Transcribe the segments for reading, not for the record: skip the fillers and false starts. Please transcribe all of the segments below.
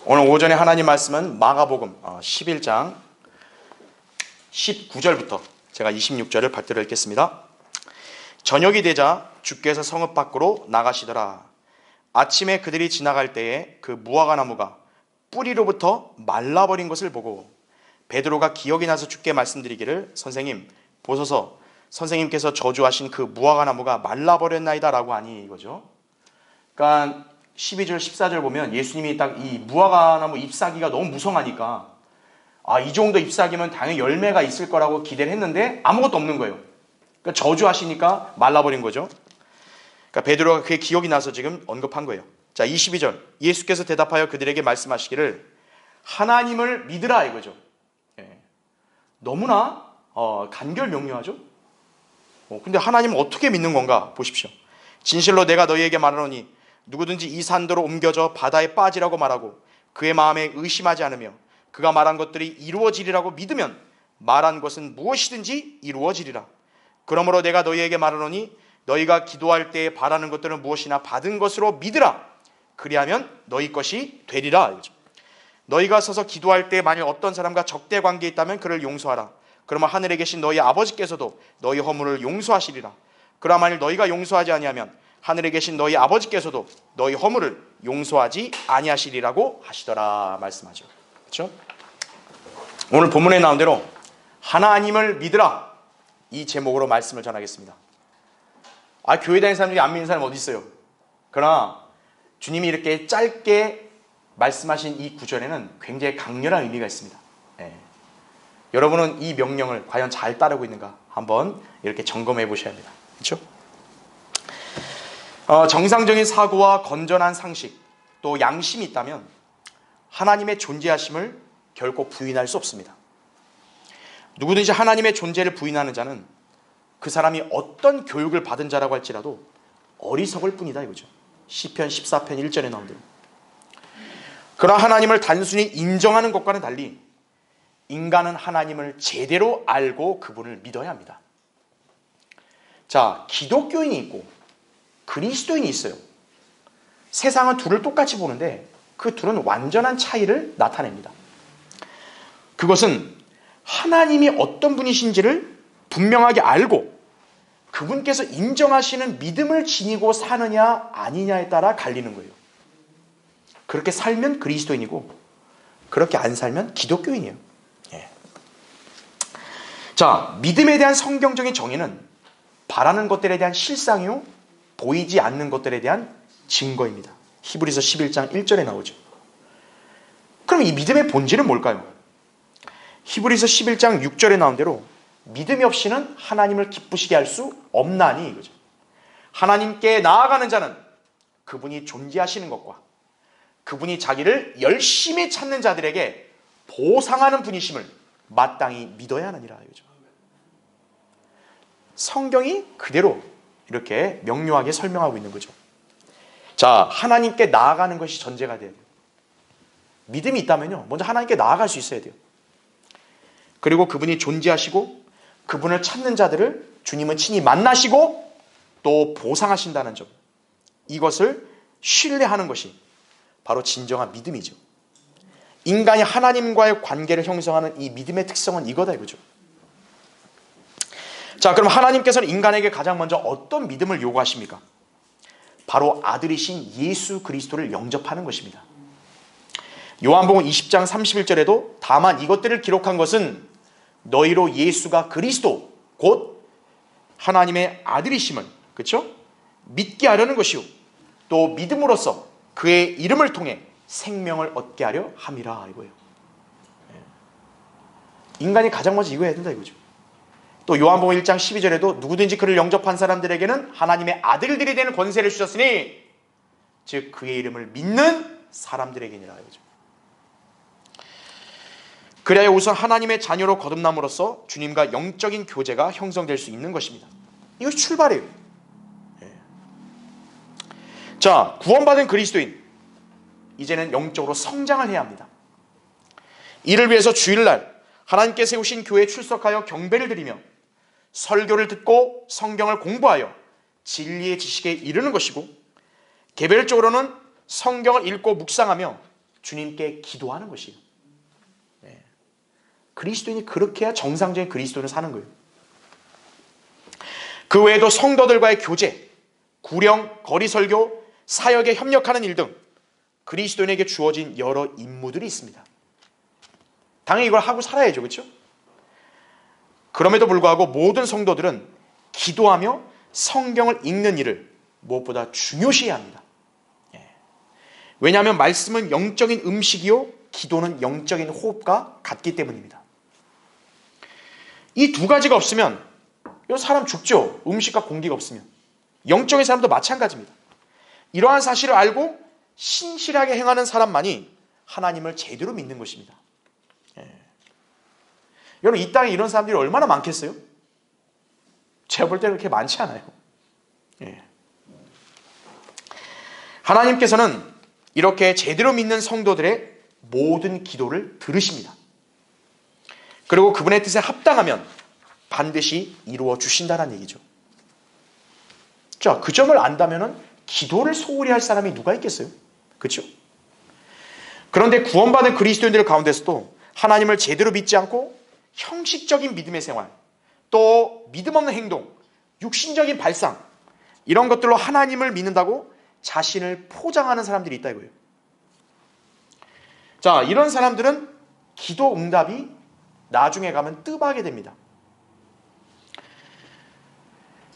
오늘 오전에 하나님 말씀은 마가복음 11장 19절부터 제가 26절을 받들어 읽겠습니다. 저녁이 되자 주께서 성읍 밖으로 나가시더라. 아침에 그들이 지나갈 때에 그 무화과 나무가 뿌리로부터 말라버린 것을 보고 베드로가 기억이 나서 주께 말씀드리기를 선생님 보소서 선생님께서 저주하신 그 무화과 나무가 말라버렸나이다 라고 하니 이거죠. 그러니까 12절 14절 보면 예수님이 딱 이 무화과 나무 잎사귀가 너무 무성하니까 이 정도 잎사귀면 당연히 열매가 있을 거라고 기대를 했는데 아무것도 없는 거예요. 그러니까 저주하시니까 말라버린 거죠. 그러니까 베드로가 그게 기억이 나서 지금 언급한 거예요. 자, 22절 예수께서 대답하여 그들에게 말씀하시기를 하나님을 믿으라 이거죠. 너무나 간결 명료하죠. 근데 하나님을 어떻게 믿는 건가 보십시오. 진실로 내가 너희에게 말하노니 누구든지 이 산도로 옮겨져 바다에 빠지라고 말하고 그의 마음에 의심하지 않으며 그가 말한 것들이 이루어지리라고 믿으면 말한 것은 무엇이든지 이루어지리라. 그러므로 내가 너희에게 말하노니 너희가 기도할 때에 바라는 것들은 무엇이나 받은 것으로 믿으라. 그리하면 너희 것이 되리라. 너희가 서서 기도할 때 만일 어떤 사람과 적대 관계에 있다면 그를 용서하라. 그러면 하늘에 계신 너희 아버지께서도 너희 허물을 용서하시리라. 그러나 만일 너희가 용서하지 아니하면 하늘에 계신 너희 아버지께서도 너희 허물을 용서하지 아니하시리라고 하시더라 말씀하죠. 그렇죠? 오늘 본문에 나온 대로 하나님을 믿으라 이 제목으로 말씀을 전하겠습니다. 교회 다니는 사람 중에 안 믿는 사람 어디 있어요? 그러나 주님이 이렇게 짧게 말씀하신 이 구절에는 굉장히 강렬한 의미가 있습니다. 여러분은 이 명령을 과연 잘 따르고 있는가 한번 이렇게 점검해 보셔야 합니다. 그렇죠? 정상적인 사고와 건전한 상식 또 양심이 있다면 하나님의 존재하심을 결코 부인할 수 없습니다. 누구든지 하나님의 존재를 부인하는 자는 그 사람이 어떤 교육을 받은 자라고 할지라도 어리석을 뿐이다 이거죠. 시편 14편 1절에 나온 대로. 그러나 하나님을 단순히 인정하는 것과는 달리 인간은 하나님을 제대로 알고 그분을 믿어야 합니다. 자, 기독교인이 있고 그리스도인이 있어요. 세상은 둘을 똑같이 보는데 그 둘은 완전한 차이를 나타냅니다. 그것은 하나님이 어떤 분이신지를 분명하게 알고 그분께서 인정하시는 믿음을 지니고 사느냐 아니냐에 따라 갈리는 거예요. 그렇게 살면 그리스도인이고 그렇게 안 살면 기독교인이에요. 자, 믿음에 대한 성경적인 정의는 바라는 것들에 대한 실상이요 보이지 않는 것들에 대한 증거입니다. 히브리서 11장 1절에 나오죠. 그럼 이 믿음의 본질은 뭘까요? 히브리서 11장 6절에 나온 대로 믿음이 없이는 하나님을 기쁘시게 할 수 없나니 이거죠. 하나님께 나아가는 자는 그분이 존재하시는 것과 그분이 자기를 열심히 찾는 자들에게 보상하는 분이심을 마땅히 믿어야 하느니라 이거죠. 성경이 그대로 이렇게 명료하게 설명하고 있는 거죠. 자, 하나님께 나아가는 것이 전제가 돼야 돼요. 믿음이 있다면요, 먼저 하나님께 나아갈 수 있어야 돼요. 그리고 그분이 존재하시고 그분을 찾는 자들을 주님은 친히 만나시고 또 보상하신다는 점, 이것을 신뢰하는 것이 바로 진정한 믿음이죠. 인간이 하나님과의 관계를 형성하는 이 믿음의 특성은 이거다 이거죠. 자, 그럼 하나님께서는 인간에게 가장 먼저 어떤 믿음을 요구하십니까? 바로 아들이신 예수 그리스도를 영접하는 것입니다. 요한복음 20장 31절에도 다만 이것들을 기록한 것은 너희로 예수가 그리스도 곧 하나님의 아들이심을 그렇죠? 믿게 하려는 것이요 또 믿음으로써 그의 이름을 통해 생명을 얻게 하려 함이라 이거예요. 인간이 가장 먼저 이거 해야 된다 이거죠. 또 요한복음 1장 12절에도 누구든지 그를 영접한 사람들에게는 하나님의 아들들이 되는 권세를 주셨으니 즉 그의 이름을 믿는 사람들에게니라 이거죠. 그래야 우선 하나님의 자녀로 거듭남으로써 주님과 영적인 교제가 형성될 수 있는 것입니다. 이것이 출발이에요. 자, 구원받은 그리스도인 이제는 영적으로 성장을 해야 합니다. 이를 위해서 주일날 하나님께 세우신 교회에 출석하여 경배를 드리며 설교를 듣고 성경을 공부하여 진리의 지식에 이르는 것이고 개별적으로는 성경을 읽고 묵상하며 주님께 기도하는 것이에요. 그리스도인이 그렇게 해야 정상적인 그리스도인을 사는 거예요. 그 외에도 성도들과의 교제, 구령, 거리 설교, 사역에 협력하는 일 등 그리스도인에게 주어진 여러 임무들이 있습니다. 당연히 이걸 하고 살아야죠. 그렇죠? 그럼에도 불구하고 모든 성도들은 기도하며 성경을 읽는 일을 무엇보다 중요시해야 합니다. 왜냐하면 말씀은 영적인 음식이요 기도는 영적인 호흡과 같기 때문입니다. 이 두 가지가 없으면 사람 죽죠. 음식과 공기가 없으면. 영적인 사람도 마찬가지입니다. 이러한 사실을 알고 신실하게 행하는 사람만이 하나님을 제대로 믿는 것입니다. 여러분 이 땅에 이런 사람들이 얼마나 많겠어요? 제가 볼 때는 그렇게 많지 않아요. 하나님께서는 이렇게 제대로 믿는 성도들의 모든 기도를 들으십니다. 그리고 그분의 뜻에 합당하면 반드시 이루어 주신다는 얘기죠. 자, 그 점을 안다면 기도를 소홀히 할 사람이 누가 있겠어요? 그렇죠? 그런데 구원받은 그리스도인들 가운데서도 하나님을 제대로 믿지 않고 형식적인 믿음의 생활, 또 믿음 없는 행동, 육신적인 발상 이런 것들로 하나님을 믿는다고 자신을 포장하는 사람들이 있다 이거예요. 자, 이런 사람들은 기도 응답이 나중에 가면 뜸하게 됩니다.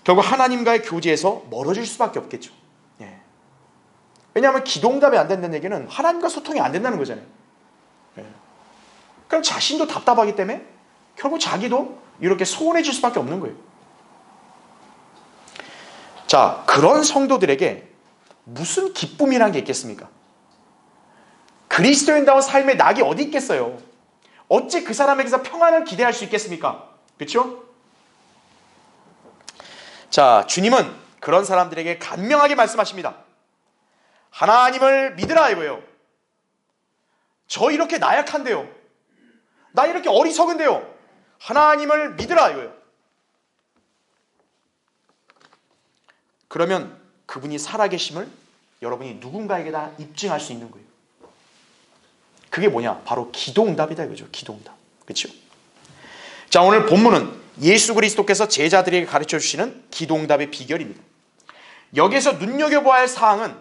결국 하나님과의 교제에서 멀어질 수밖에 없겠죠. 왜냐하면 기도 응답이 안 된다는 얘기는 하나님과 소통이 안 된다는 거잖아요. 그럼 자신도 답답하기 때문에 결국 자기도 이렇게 소원해질 수밖에 없는 거예요. 자, 그런 성도들에게 무슨 기쁨이라는 게 있겠습니까? 그리스도인다운 삶의 낙이 어디 있겠어요? 어찌 그 사람에게서 평안을 기대할 수 있겠습니까? 그렇죠? 자, 주님은 그런 사람들에게 간명하게 말씀하십니다. 하나님을 믿으라 이거예요. 저 이렇게 나약한데요. 나 이렇게 어리석은데요. 하나님을 믿으라 이거예요. 그러면 그분이 살아계심을 여러분이 누군가에게다 입증할 수 있는 거예요. 그게 뭐냐? 바로 기도응답이다 이거죠. 기도응답. 그렇죠? 자, 오늘 본문은 예수 그리스도께서 제자들에게 가르쳐 주시는 기도응답의 비결입니다. 여기에서 눈여겨봐야 할 사항은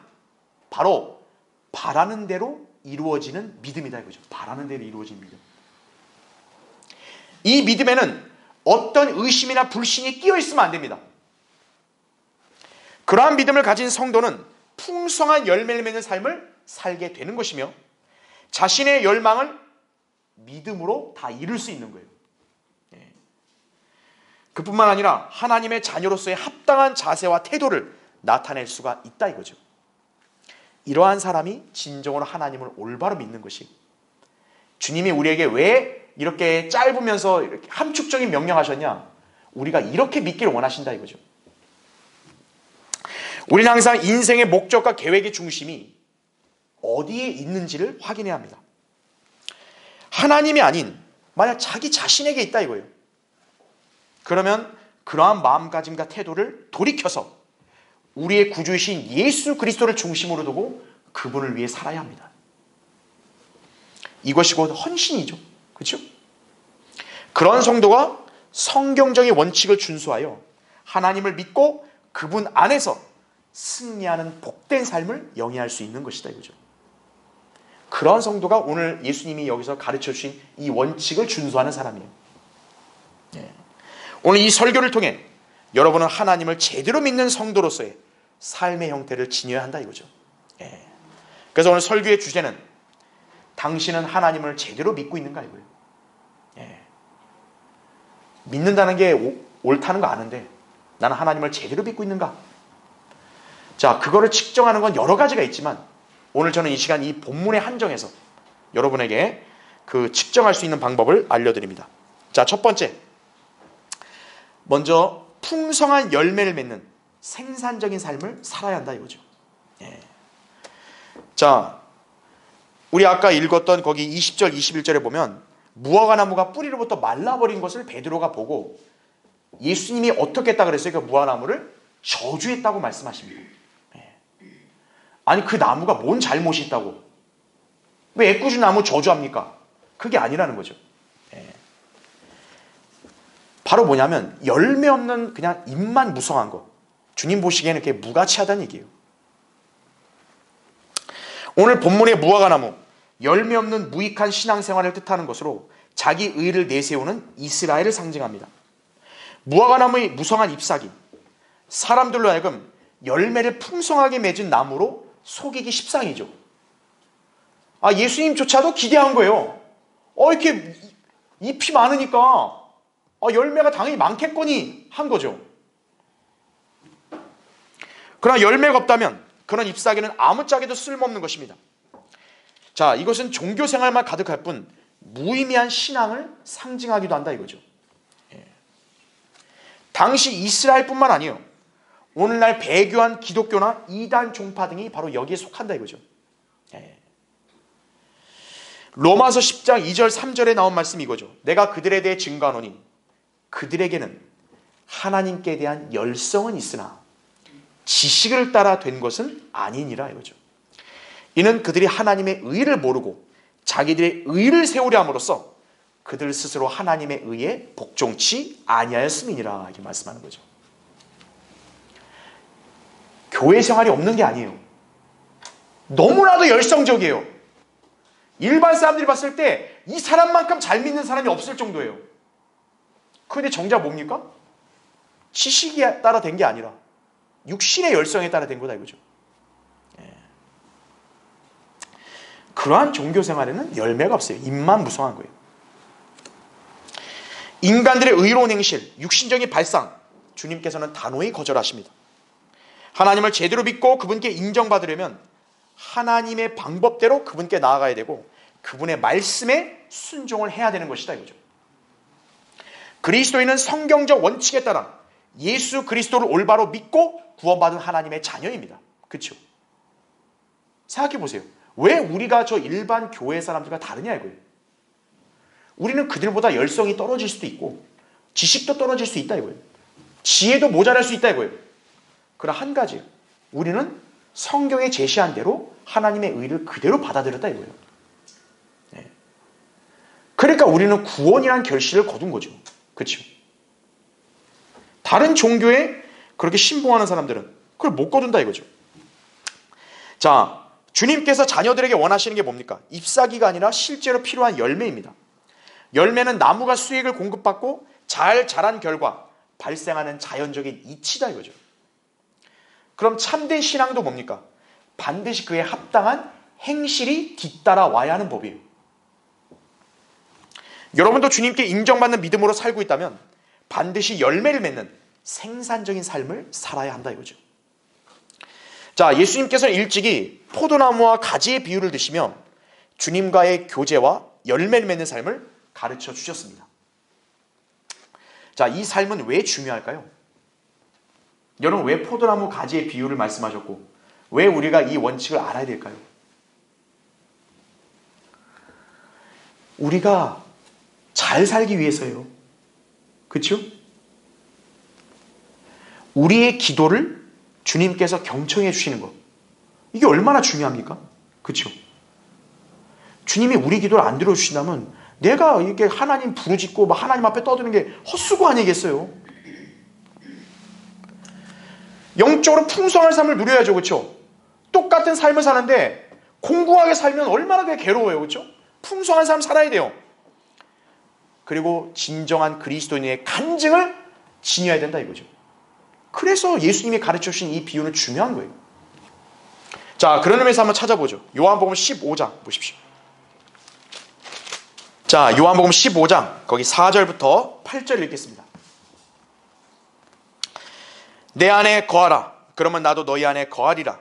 바로 바라는 대로 이루어지는 믿음이다 이거죠. 바라는 대로 이루어지는 믿음. 이 믿음에는 어떤 의심이나 불신이 끼어 있으면 안 됩니다. 그러한 믿음을 가진 성도는 풍성한 열매를 맺는 삶을 살게 되는 것이며 자신의 열망을 믿음으로 다 이룰 수 있는 거예요. 그뿐만 아니라 하나님의 자녀로서의 합당한 자세와 태도를 나타낼 수가 있다 이거죠. 이러한 사람이 진정으로 하나님을 올바로 믿는 것이, 주님이 우리에게 왜 이렇게 짧으면서 이렇게 함축적인 명령하셨냐? 우리가 이렇게 믿기를 원하신다 이거죠. 우리는 항상 인생의 목적과 계획의 중심이 어디에 있는지를 확인해야 합니다. 하나님이 아닌 만약 자기 자신에게 있다 이거예요. 그러면 그러한 마음가짐과 태도를 돌이켜서 우리의 구주이신 예수 그리스도를 중심으로 두고 그분을 위해 살아야 합니다. 이것이 곧 헌신이죠. 그렇죠? 그런 성도가 성경적인 원칙을 준수하여 하나님을 믿고 그분 안에서 승리하는 복된 삶을 영위할 수 있는 것이다 이거죠. 그런 성도가 오늘 예수님이 여기서 가르쳐 주신 이 원칙을 준수하는 사람이에요. 오늘 이 설교를 통해 여러분은 하나님을 제대로 믿는 성도로서의 삶의 형태를 지녀야 한다 이거죠. 그래서 오늘 설교의 주제는 당신은 하나님을 제대로 믿고 있는가 이거예요. 믿는다는 게 옳다는 거 아는데 나는 하나님을 제대로 믿고 있는가? 자, 그거를 측정하는 건 여러 가지가 있지만 오늘 저는 이 시간 이 본문의 한정에서 여러분에게 그 측정할 수 있는 방법을 알려드립니다. 자, 첫 번째, 먼저 풍성한 열매를 맺는 생산적인 삶을 살아야 한다 이거죠. 자, 우리 아까 읽었던 거기 20절 21절에 보면 무화과 나무가 뿌리로부터 말라버린 것을 베드로가 보고 예수님이 어떻게 했다 그랬어요? 그 무화과나무를 저주했다고 말씀하십니다. 아니 그 나무가 뭔 잘못이 있다고? 왜 애꿎은 나무 저주합니까? 그게 아니라는 거죠. 바로 뭐냐면 열매 없는 그냥 잎만 무성한 거. 주님 보시기에는 그게 무가치하다는 얘기예요. 오늘 본문의 무화과나무, 열매 없는 무익한 신앙생활을 뜻하는 것으로 자기 의를 내세우는 이스라엘을 상징합니다. 무화과나무의 무성한 잎사귀, 사람들로 하여금 열매를 풍성하게 맺은 나무로 속이기 십상이죠. 예수님조차도 기대한 거예요. 이렇게 잎이 많으니까 열매가 당연히 많겠거니 한 거죠. 그러나 열매가 없다면 그런 잎사귀는 아무짝에도 쓸모없는 것입니다. 자, 이것은 종교생활만 가득할 뿐 무의미한 신앙을 상징하기도 한다 이거죠. 당시 이스라엘뿐만 아니에요. 오늘날 배교한 기독교나 이단 종파 등이 바로 여기에 속한다 이거죠. 로마서 10장 2절 3절에 나온 말씀이 이거죠. 내가 그들에 대해 증거하노니 그들에게는 하나님께 대한 열성은 있으나 지식을 따라 된 것은 아니니라 이거죠. 이는 그들이 하나님의 의를 모르고 자기들의 의를 세우려 함으로써 그들 스스로 하나님의 의에 복종치 아니하였음이니라 이렇게 말씀하는 거죠. 교회 생활이 없는 게 아니에요. 너무나도 열성적이에요. 일반 사람들이 봤을 때 이 사람만큼 잘 믿는 사람이 없을 정도예요. 그런데 정작 뭡니까? 지식이 따라 된 게 아니라 육신의 열성에 따라 된 거다 이거죠. 그러한 종교 생활에는 열매가 없어요. 입만 무성한 거예요. 인간들의 의로운 행실, 육신적인 발상, 주님께서는 단호히 거절하십니다. 하나님을 제대로 믿고 그분께 인정받으려면 하나님의 방법대로 그분께 나아가야 되고 그분의 말씀에 순종을 해야 되는 것이다 이거죠. 그리스도인은 성경적 원칙에 따라 예수 그리스도를 올바로 믿고 구원받은 하나님의 자녀입니다. 그렇죠? 생각해 보세요. 왜 우리가 저 일반 교회 사람들과 다르냐 이거예요. 우리는 그들보다 열성이 떨어질 수도 있고 지식도 떨어질 수 있다 이거예요. 지혜도 모자랄 수 있다 이거예요. 그러나 한 가지, 우리는 성경에 제시한 대로 하나님의 의를 그대로 받아들였다 이거예요. 그러니까 우리는 구원이라는 결실을 거둔 거죠. 그렇죠? 다른 종교에 그렇게 신봉하는 사람들은 그걸 못 거둔다 이거죠. 자, 주님께서 자녀들에게 원하시는 게 뭡니까? 잎사귀가 아니라 실제로 필요한 열매입니다. 열매는 나무가 수익을 공급받고 잘 자란 결과 발생하는 자연적인 이치다 이거죠. 그럼 참된 신앙도 뭡니까? 반드시 그에 합당한 행실이 뒤따라와야 하는 법이에요. 여러분도 주님께 인정받는 믿음으로 살고 있다면 반드시 열매를 맺는 생산적인 삶을 살아야 한다 이거죠. 자, 예수님께서는 일찍이 포도나무와 가지의 비유를 드시며 주님과의 교제와 열매를 맺는 삶을 가르쳐 주셨습니다. 자, 이 삶은 왜 중요할까요? 여러분, 왜 포도나무 가지의 비유를 말씀하셨고 왜 우리가 이 원칙을 알아야 될까요? 우리가 잘 살기 위해서예요. 그렇죠? 우리의 기도를 주님께서 경청해 주시는 것, 이게 얼마나 중요합니까? 그렇죠? 주님이 우리 기도를 안 들어주신다면 내가 이렇게 하나님 부르짖고 막 하나님 앞에 떠드는 게 헛수고 아니겠어요? 영적으로 풍성한 삶을 누려야죠. 그렇죠? 똑같은 삶을 사는데 공고하게 살면 얼마나 그게 괴로워요. 그렇죠? 풍성한 삶 살아야 돼요. 그리고 진정한 그리스도인의 간증을 지녀야 된다 이거죠. 그래서 예수님이 가르쳐 주신 이 비유는 중요한 거예요. 자, 그런 의미에서 한번 찾아보죠. 요한복음 15장 보십시오. 자, 요한복음 15장 거기 4절부터 8절 읽겠습니다. 내 안에 거하라. 그러면 나도 너희 안에 거하리라.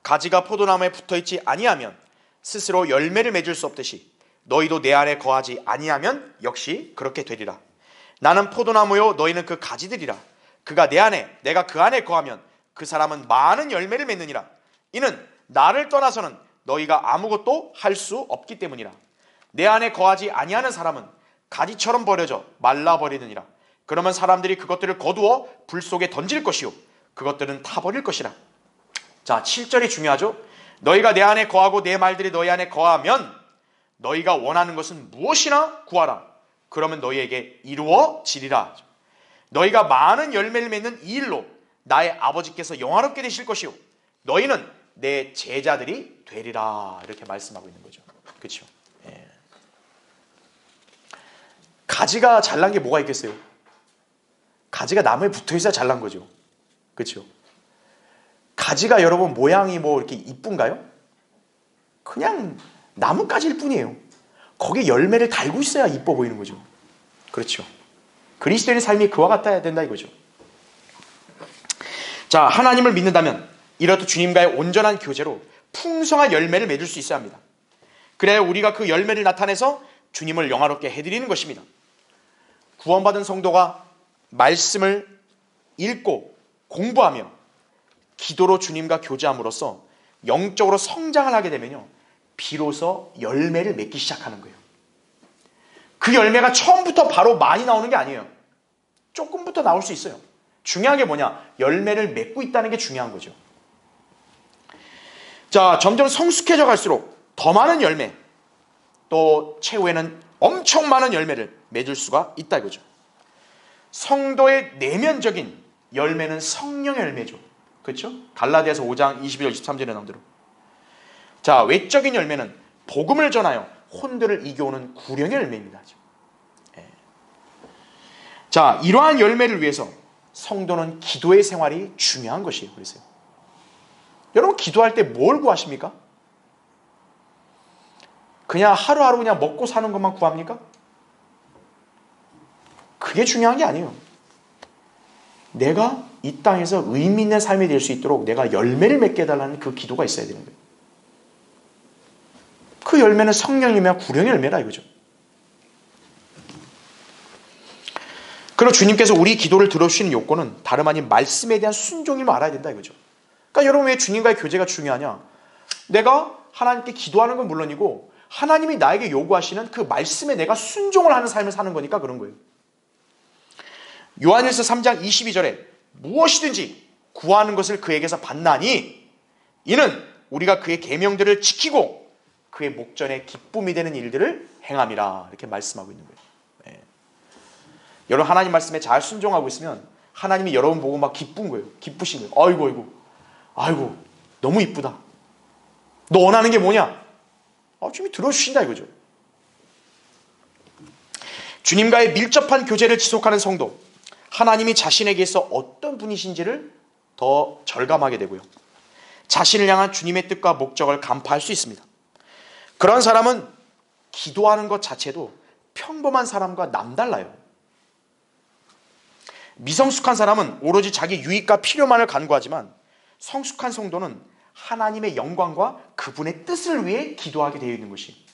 가지가 포도나무에 붙어있지 아니하면 스스로 열매를 맺을 수 없듯이 너희도 내 안에 거하지 아니하면 역시 그렇게 되리라. 나는 포도나무요 너희는 그 가지들이라. 그가 내 안에 내가 그 안에 거하면 그 사람은 많은 열매를 맺느니라. 이는 나를 떠나서는 너희가 아무것도 할 수 없기 때문이라. 내 안에 거하지 아니하는 사람은 가지처럼 버려져 말라버리느니라. 그러면 사람들이 그것들을 거두어 불 속에 던질 것이요 그것들은 타버릴 것이라. 자, 7절이 중요하죠. 너희가 내 안에 거하고 내 말들이 너희 안에 거하면 너희가 원하는 것은 무엇이나 구하라. 그러면 너희에게 이루어지리라. 너희가 많은 열매를 맺는 이 일로 나의 아버지께서 영화롭게 되실 것이요 너희는 내 제자들이 되리라. 이렇게 말씀하고 있는 거죠. 그렇죠? 예. 가지가 잘난 게 뭐가 있겠어요? 가지가 나무에 붙어 있어야 잘난 거죠. 그렇죠? 가지가 여러분 모양이 뭐 이렇게 이쁜가요? 그냥 나뭇가지일 뿐이에요. 거기에 열매를 달고 있어야 이뻐 보이는 거죠. 그렇죠? 그리스도인의 삶이 그와 같아야 된다 이거죠. 자, 하나님을 믿는다면 이렇듯 주님과의 온전한 교제로 풍성한 열매를 맺을 수 있어야 합니다. 그래야 우리가 그 열매를 나타내서 주님을 영화롭게 해드리는 것입니다. 구원받은 성도가 말씀을 읽고 공부하며 기도로 주님과 교제함으로써 영적으로 성장을 하게 되면요, 비로소 열매를 맺기 시작하는 거예요. 그 열매가 처음부터 바로 많이 나오는 게 아니에요. 조금부터 나올 수 있어요. 중요한 게 뭐냐? 열매를 맺고 있다는 게 중요한 거죠. 자, 점점 성숙해져 갈수록 더 많은 열매, 또 최후에는 엄청 많은 열매를 맺을 수가 있다 이거죠. 성도의 내면적인 열매는 성령의 열매죠. 그렇죠? 갈라디아서 5장 21절 23절에 나온 대로. 자, 외적인 열매는 복음을 전하여 혼들을 이겨오는 구령의 열매입니다. 예. 자, 이러한 열매를 위해서 성도는 기도의 생활이 중요한 것이에요. 그래서 여러분 기도할 때 뭘 구하십니까? 그냥 하루하루 그냥 먹고 사는 것만 구합니까? 그게 중요한 게 아니에요. 내가 이 땅에서 의미 있는 삶이 될 수 있도록 내가 열매를 맺게 해달라는 그 기도가 있어야 되는 거예요. 그 열매는 성령이며 구령의 열매라 이거죠. 그리고 주님께서 우리 기도를 들어주시는 요건은 다름 아닌 말씀에 대한 순종임을 알아야 된다 이거죠. 그러니까 여러분 왜 주님과의 교제가 중요하냐? 내가 하나님께 기도하는 건 물론이고 하나님이 나에게 요구하시는 그 말씀에 내가 순종을 하는 삶을 사는 거니까 그런 거예요. 요한일서 3장 22절에 무엇이든지 구하는 것을 그에게서 받나니 이는 우리가 그의 계명들을 지키고 그의 목전에 기쁨이 되는 일들을 행함이라 이렇게 말씀하고 있는 거예요. 네. 여러분 하나님 말씀에 잘 순종하고 있으면 하나님이 여러분 보고 막 기쁜 거예요. 기쁘신 거예요. 아이고 너무 이쁘다. 너 원하는 게 뭐냐? 주님이 들어주신다 이거죠. 주님과의 밀접한 교제를 지속하는 성도, 하나님이 자신에게서 어떤 분이신지를 더 절감하게 되고요, 자신을 향한 주님의 뜻과 목적을 간파할 수 있습니다. 그런 사람은 기도하는 것 자체도 평범한 사람과 남달라요. 미성숙한 사람은 오로지 자기 유익과 필요만을 간구하지만 성숙한 성도는 하나님의 영광과 그분의 뜻을 위해 기도하게 되어 있는 것이.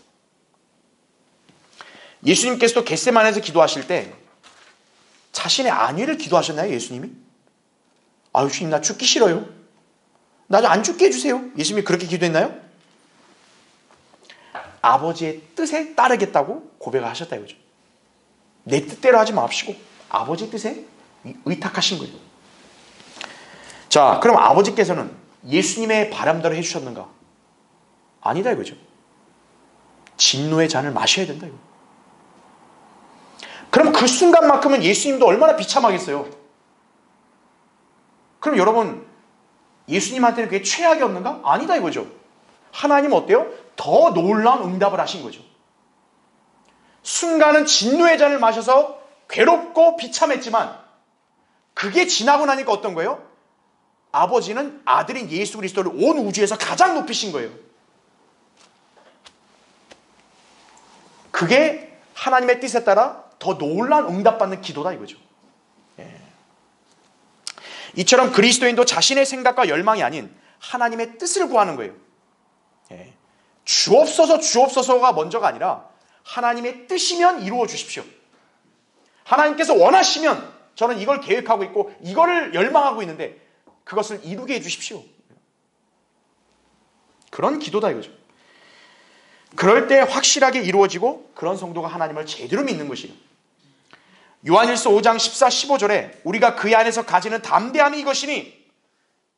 예수님께서도 겟세마네에서 기도하실 때 자신의 안위를 기도하셨나요? 예수님이? 주님 나 죽기 싫어요. 나 좀 안 죽게 해주세요. 예수님이 그렇게 기도했나요? 아버지의 뜻에 따르겠다고 고백을 하셨다 이거죠. 내 뜻대로 하지 마시고 아버지의 뜻에 의탁하신 거예요. 자, 그럼 아버지께서는 예수님의 바람대로 해주셨는가? 아니다 이거죠. 진노의 잔을 마셔야 된다 이거. 그럼 그 순간만큼은 예수님도 얼마나 비참하겠어요. 그럼 여러분 예수님한테는 그게 최악이 없는가? 아니다 이거죠. 하나님은 어때요? 더 놀라운 응답을 하신 거죠. 순간은 진노의 잔을 마셔서 괴롭고 비참했지만 그게 지나고 나니까 어떤 거예요? 아버지는 아들인 예수 그리스도를 온 우주에서 가장 높이신 거예요. 그게 하나님의 뜻에 따라 더 놀라운 응답받는 기도다 이거죠. 예. 이처럼 그리스도인도 자신의 생각과 열망이 아닌 하나님의 뜻을 구하는 거예요. 예. 주옵소서가 먼저가 아니라 하나님의 뜻이면 이루어 주십시오. 하나님께서 원하시면 저는 이걸 계획하고 있고 이거를 열망하고 있는데 그것을 이루게 해주십시오. 그런 기도다 이거죠. 그럴 때 확실하게 이루어지고 그런 성도가 하나님을 제대로 믿는 것이에요. 요한일서 5장 14, 15절에 우리가 그의 안에서 가지는 담대함이 이것이니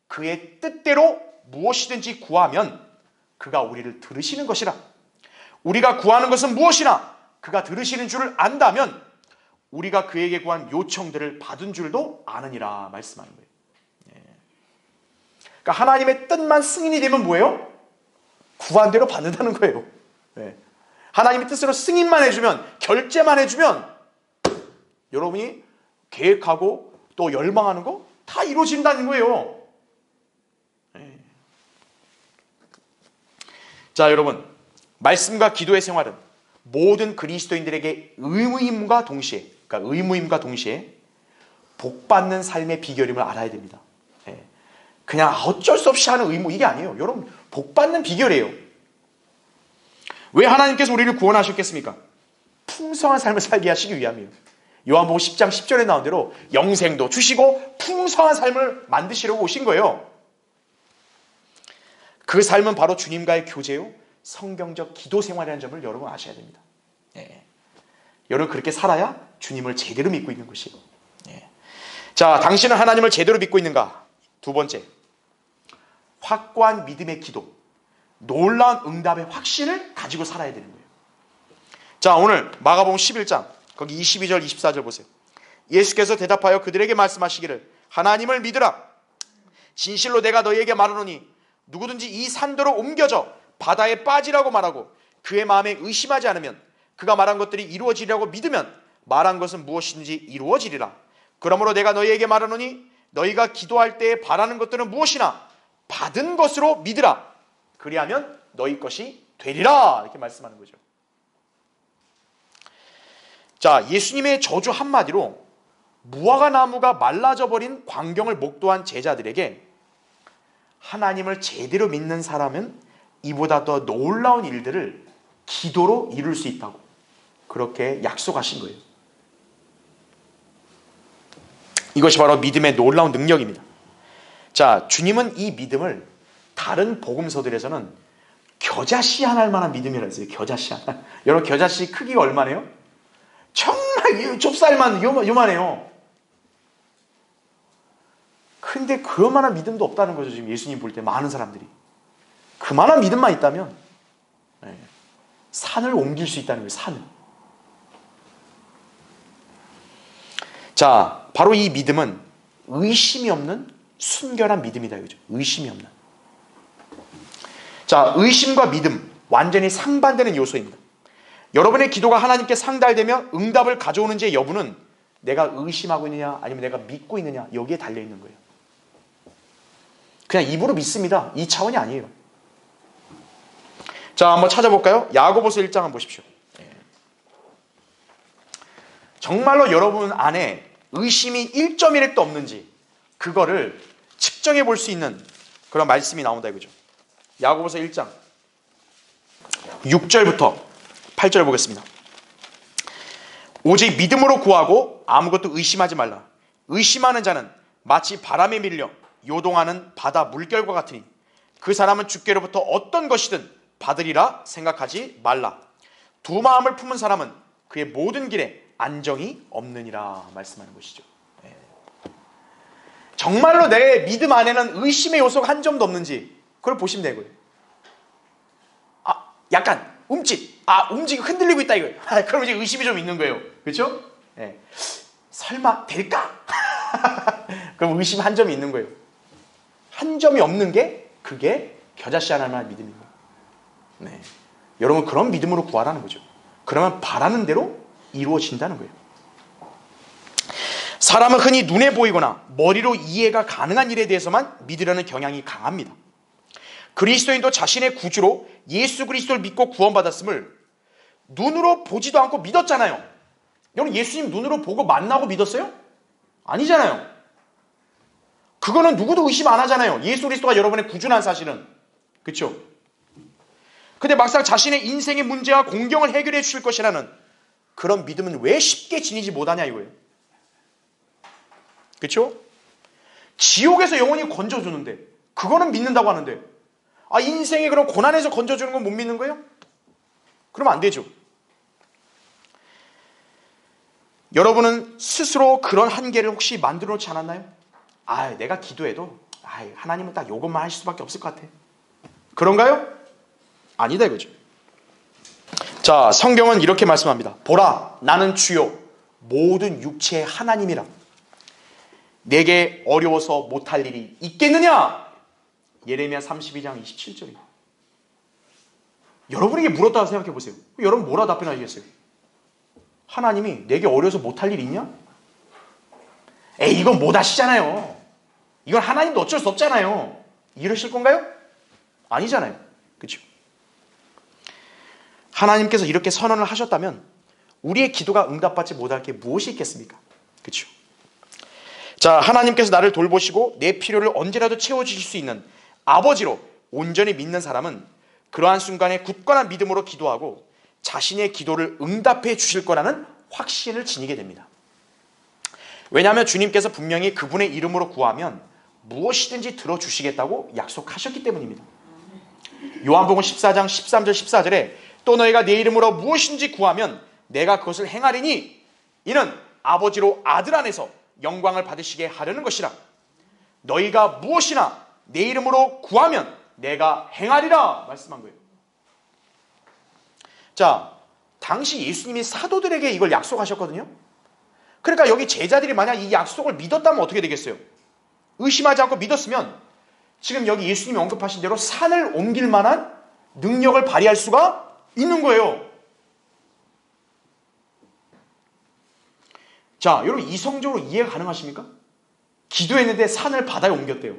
그의 뜻대로 무엇이든지 구하면 그가 우리를 들으시는 것이라. 우리가 구하는 것은 무엇이나 그가 들으시는 줄을 안다면 우리가 그에게 구한 요청들을 받은 줄도 아느니라 말씀하는 거예요. 그러니까 하나님의 뜻만 승인이 되면 뭐예요? 구한 대로 받는다는 거예요. 하나님의 뜻으로 승인만 해주면, 결제만 해주면 여러분이 계획하고 또 열망하는 거 다 이루어진다는 거예요. 자, 여러분, 말씀과 기도의 생활은 모든 그리스도인들에게 의무임과 동시에, 그러니까 의무임과 동시에 복받는 삶의 비결임을 알아야 됩니다. 그냥 어쩔 수 없이 하는 의무, 이게 아니에요. 여러분, 복받는 비결이에요. 왜 하나님께서 우리를 구원하셨겠습니까? 풍성한 삶을 살게 하시기 위함이에요. 요한복음 10장 10절에 나온 대로 영생도 주시고 풍성한 삶을 만드시려고 오신 거예요. 그 삶은 바로 주님과의 교제요, 성경적 기도 생활이라는 점을 여러분 아셔야 됩니다. 여러분 그렇게 살아야 주님을 제대로 믿고 있는 것이에요. 자, 당신은 하나님을 제대로 믿고 있는가? 두 번째, 확고한 믿음의 기도, 놀라운 응답의 확신을 가지고 살아야 되는 거예요. 자, 오늘 마가복음 11장 거기 22절 24절 보세요. 예수께서 대답하여 그들에게 말씀하시기를 하나님을 믿으라. 진실로 내가 너희에게 말하노니 누구든지 이 산도로 옮겨져 바다에 빠지라고 말하고 그의 마음에 의심하지 않으면 그가 말한 것들이 이루어지리라고 믿으면 말한 것은 무엇이든지 이루어지리라. 그러므로 내가 너희에게 말하노니 너희가 기도할 때에 바라는 것들은 무엇이나 받은 것으로 믿으라. 그리하면 너희 것이 되리라. 이렇게 말씀하는 거죠. 자, 예수님의 저주 한마디로 무화과 나무가 말라져 버린 광경을 목도한 제자들에게 하나님을 제대로 믿는 사람은 이보다 더 놀라운 일들을 기도로 이룰 수 있다고 그렇게 약속하신 거예요. 이것이 바로 믿음의 놀라운 능력입니다. 자, 주님은 이 믿음을 다른 복음서들에서는 겨자씨 하나 할 만한 믿음이라 했어요. 겨자씨 하나. 여러분, 겨자씨 크기가 얼마네요? 정말 좁쌀만 요만해요. 근데 그만한 믿음도 없다는 거죠. 지금 예수님 볼 때 많은 사람들이. 그만한 믿음만 있다면 산을 옮길 수 있다는 거예요. 산을. 자, 바로 이 믿음은 의심이 없는 순결한 믿음이다. 그죠? 의심이 없는. 자, 의심과 믿음 완전히 상반되는 요소입니다. 여러분의 기도가 하나님께 상달되며 응답을 가져오는지의 여부는 내가 의심하고 있느냐 아니면 내가 믿고 있느냐 여기에 달려있는 거예요. 그냥 입으로 믿습니다. 이 차원이 아니에요. 자, 한번 찾아볼까요? 야고보서 1장 한번 보십시오. 정말로 여러분 안에 의심이 1.1획도 없는지 그거를 측정해 볼 수 있는 그런 말씀이 나온다 이거죠. 야고보서 1장 6절부터 8절 보겠습니다. 오직 믿음으로 구하고 아무것도 의심하지 말라. 의심하는 자는 마치 바람에 밀려 요동하는 바다 물결과 같으니 그 사람은 주께로부터 어떤 것이든 받으리라 생각하지 말라. 두 마음을 품은 사람은 그의 모든 길에 안정이 없느니라 말씀하는 것이죠. 정말로 내 믿음 안에는 의심의 요소가 한 점도 없는지 그걸 보시면 되고요. 약간 움직이고 흔들리고 있다 이거예요. 그럼 이제 의심이 좀 있는 거예요. 그렇죠? 설마 될까? 그럼 의심 한 점이 있는 거예요. 한 점이 없는 게 그게 겨자씨 하나만 믿음입니다. 여러분 그런 믿음으로 구하라는 거죠. 그러면 바라는 대로 이루어진다는 거예요. 사람은 흔히 눈에 보이거나 머리로 이해가 가능한 일에 대해서만 믿으려는 경향이 강합니다. 그리스도인도 자신의 구주로 예수 그리스도를 믿고 구원받았음을 눈으로 보지도 않고 믿었잖아요. 여러분 예수님 눈으로 보고 만나고 믿었어요? 아니잖아요. 그거는 누구도 의심 안 하잖아요. 예수 그리스도가 여러분의 구주란 사실은. 그렇죠? 근데 막상 자신의 인생의 문제와 공경을 해결해 주실 것이라는 그런 믿음은 왜 쉽게 지니지 못하냐 이거예요. 그렇죠? 지옥에서 영원히 건져주는데 그거는 믿는다고 하는데 인생의 그런 고난에서 건져주는 건 못 믿는 거예요? 그러면 안 되죠. 여러분은 스스로 그런 한계를 혹시 만들어 놓지 않았나요? 내가 기도해도 하나님은 딱 이것만 하실 수밖에 없을 것 같아. 그런가요? 아니다 이거죠. 자, 성경은 이렇게 말씀합니다. 보라, 나는 주요 모든 육체의 하나님이라. 내게 어려워서 못할 일이 있겠느냐? 예레미야 32장 27절이에요. 여러분에게 물었다고 생각해 보세요. 여러분 뭐라 답변하시겠어요? 하나님이 내게 어려워서 못할 일이 있냐? 에이, 이건 못 하시잖아요. 이건 하나님도 어쩔 수 없잖아요. 이러실 건가요? 아니잖아요. 그렇죠? 하나님께서 이렇게 선언을 하셨다면 우리의 기도가 응답받지 못할 게 무엇이 있겠습니까? 그렇죠? 자, 하나님께서 나를 돌보시고 내 필요를 언제라도 채워주실 수 있는 아버지로 온전히 믿는 사람은 그러한 순간에 굳건한 믿음으로 기도하고 자신의 기도를 응답해 주실 거라는 확신을 지니게 됩니다. 왜냐하면 주님께서 분명히 그분의 이름으로 구하면 무엇이든지 들어주시겠다고 약속하셨기 때문입니다. 요한복음 14장 13절 14절에 또 너희가 내 이름으로 무엇인지 구하면 내가 그것을 행하리니 이는 아버지로 아들 안에서 영광을 받으시게 하려는 것이라. 너희가 무엇이나 내 이름으로 구하면 내가 행하리라 말씀한 거예요. 자, 당시 예수님이 사도들에게 이걸 약속하셨거든요. 그러니까 여기 제자들이 만약 이 약속을 믿었다면 어떻게 되겠어요? 의심하지 않고 믿었으면 지금 여기 예수님이 언급하신 대로 산을 옮길 만한 능력을 발휘할 수가 있는 거예요. 자, 여러분 이성적으로 이해가 가능하십니까? 기도했는데 산을 바다에 옮겼대요.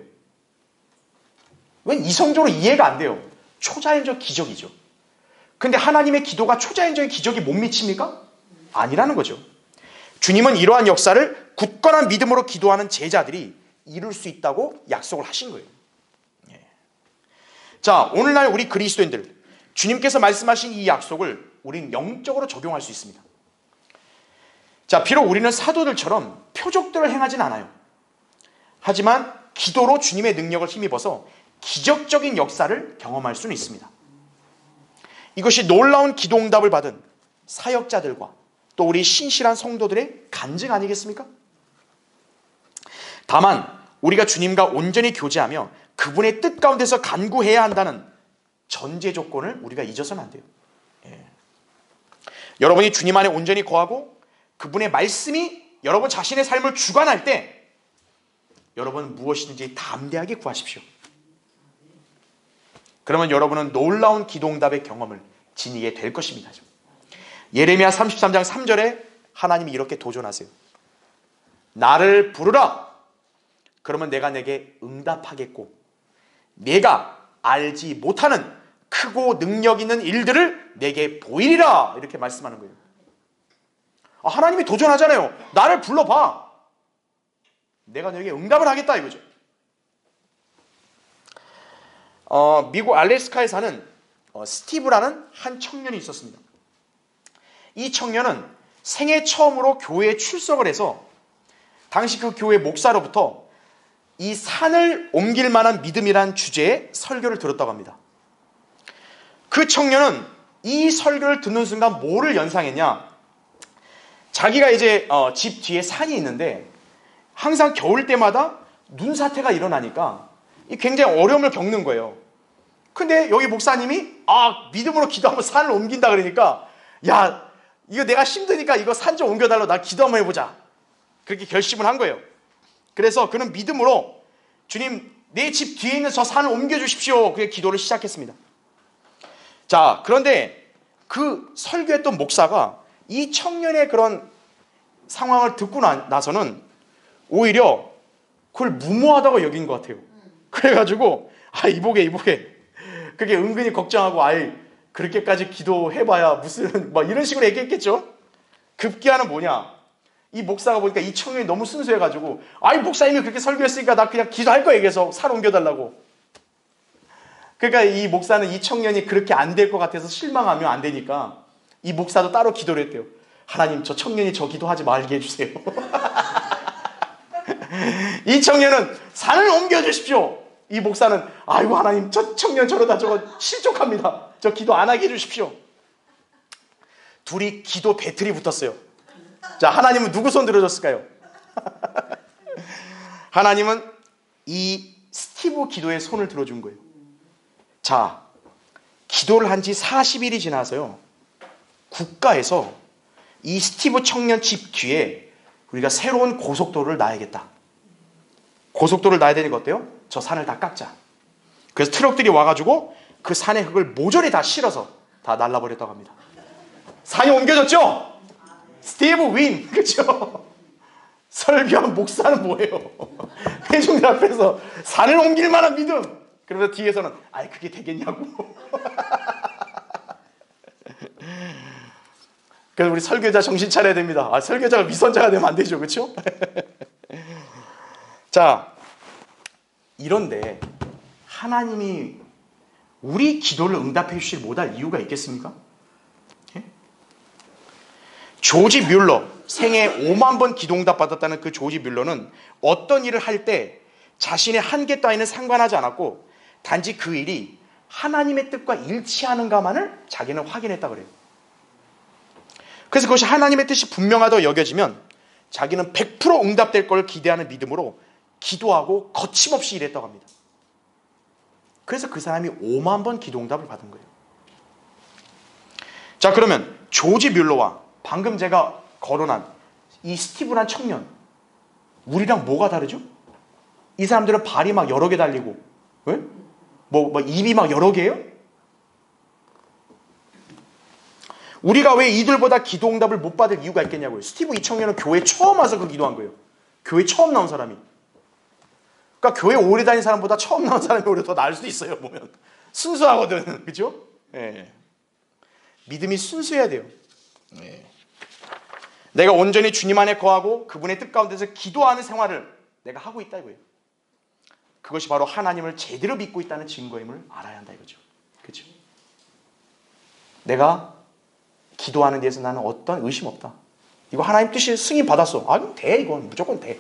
왜 이성적으로 이해가 안 돼요? 초자연적 기적이죠. 근데 하나님의 기도가 초자연적인 기적이 못 미칩니까? 아니라는 거죠. 주님은 이러한 역사를 굳건한 믿음으로 기도하는 제자들이 이룰 수 있다고 약속을 하신 거예요. 자, 오늘날 우리 그리스도인들, 주님께서 말씀하신 이 약속을 우리는 영적으로 적용할 수 있습니다. 자, 비록 우리는 사도들처럼 표적들을 행하진 않아요. 하지만 기도로 주님의 능력을 힘입어서 기적적인 역사를 경험할 수는 있습니다. 이것이 놀라운 기도 응답을 받은 사역자들과 또 우리 신실한 성도들의 간증 아니겠습니까? 다만 우리가 주님과 온전히 교제하며 그분의 뜻 가운데서 간구해야 한다는 전제 조건을 우리가 잊어서는 안 돼요. 여러분이 주님 안에 온전히 거하고 그분의 말씀이 여러분 자신의 삶을 주관할 때 여러분은 무엇이든지 담대하게 구하십시오. 그러면 여러분은 놀라운 기도응답의 경험을 지니게 될 것입니다. 예레미야 33장 3절에 하나님이 이렇게 도전하세요. 나를 부르라. 그러면 내가 내게 응답하겠고 내가 알지 못하는 크고 능력 있는 일들을 내게 보이리라. 이렇게 말씀하는 거예요. 하나님이 도전하잖아요. 나를 불러봐. 내가 너에게 응답을 하겠다 이거죠. 미국 알래스카에 사는 스티브라는 한 청년이 있었습니다. 이 청년은 생애 처음으로 교회에 출석을 해서 당시 그 교회 목사로부터 이 산을 옮길 만한 믿음이란 주제의 설교를 들었다고 합니다. 그 청년은 이 설교를 듣는 순간 뭐를 연상했냐? 자기가 이제 집 뒤에 산이 있는데 항상 겨울 때마다 눈사태가 일어나니까 굉장히 어려움을 겪는 거예요. 근데 여기 목사님이 믿음으로 기도하면 산을 옮긴다 그러니까 야, 이거 내가 힘드니까 이거 산 좀 옮겨달라고 나 기도 한번 해보자. 그렇게 결심을 한 거예요. 그래서 그는 믿음으로 주님 내 집 뒤에 있는 저 산을 옮겨주십시오. 그렇게 기도를 시작했습니다. 자, 그런데 그 설교했던 목사가 이 청년의 그런 상황을 듣고 나서는 오히려 그걸 무모하다고 여긴 것 같아요. 그래가지고 이보게 그게 은근히 걱정하고 그렇게까지 기도해봐야 무슨 막 이런 식으로 얘기했겠죠. 급기야는 뭐냐, 이 목사가 보니까 이 청년이 너무 순수해가지고 목사님이 그렇게 설교했으니까 나 그냥 기도할 거야 얘기해서 산 옮겨달라고. 그러니까 이 목사는 이 청년이 그렇게 안 될 것 같아서 실망하면 안 되니까 이 목사도 따로 기도를 했대요. 하나님 저 청년이 저 기도하지 말게 해주세요. 이 청년은 산을 옮겨주십시오. 이 목사는 아이고 하나님 저 청년 저러다 저거 실족합니다. 저 기도 안 하게 해주십시오. 둘이 기도 배틀이 붙었어요. 자, 하나님은 누구 손 들어줬을까요? 하나님은 이 스티브 기도에 손을 들어준 거예요. 자, 기도를 한 지 40일이 지나서요. 국가에서 이 스티브 청년 집 뒤에 우리가 새로운 고속도로를 놔야겠다. 고속도로를 놔야 되는 거 어때요? 저 산을 다 깎자. 그래서 트럭들이 와가지고 그 산의 흙을 모조리 다 실어서 다 날라버렸다고 합니다. 산이 옮겨졌죠? 스티브 윈, 그렇죠? 설교한 목사는 뭐예요? 회중들 앞에서 산을 옮길 만한 믿음. 그러면서 뒤에서는 아이 그게 되겠냐고. 그래서 우리 설교자 정신 차려야 됩니다. 설교자가 위선자가 되면 안 되죠, 그렇죠? 자, 이런데 하나님이 우리 기도를 응답해 주실 못할 이유가 있겠습니까? 예? 조지 뮬러, 생애 5만 번 기도 응답 받았다는 그 조지 뮬러는 어떤 일을 할 때 자신의 한계 따위는 상관하지 않았고 단지 그 일이 하나님의 뜻과 일치하는가만을 자기는 확인했다 그래요. 그래서 그것이 하나님의 뜻이 분명하다고 여겨지면 자기는 100% 응답될 걸 기대하는 믿음으로 기도하고 거침없이 일했다고 합니다. 그래서 그 사람이 5만 번 기도 응답을 받은 거예요. 자, 그러면 조지 뮬러와 방금 제가 거론한 이 스티브란 청년, 우리랑 뭐가 다르죠? 이 사람들은 발이 막 여러 개 달리고, 왜? 뭐 입이 막 여러 개예요? 우리가 왜 이들보다 기도 응답을 못 받을 이유가 있겠냐고요. 스티브 이 청년은 교회 처음 와서 그 기도한 거예요. 교회 처음 나온 사람이. 그러니까 교회 오래 다닌 사람보다 처음 나온 사람이 오히려 더 나을 수도 있어요. 보면 순수하거든, 그렇죠? 예. 믿음이 순수해야 돼요. 예. 내가 온전히 주님 안에 거하고 그분의 뜻 가운데서 기도하는 생활을 내가 하고 있다 이거예요. 그것이 바로 하나님을 제대로 믿고 있다는 증거임을 알아야 한다 이거죠. 그렇죠? 내가 기도하는 데에서 나는 어떤 의심 없다. 이거 하나님 뜻이 승인 받았어. 그럼 돼. 이건 무조건 돼.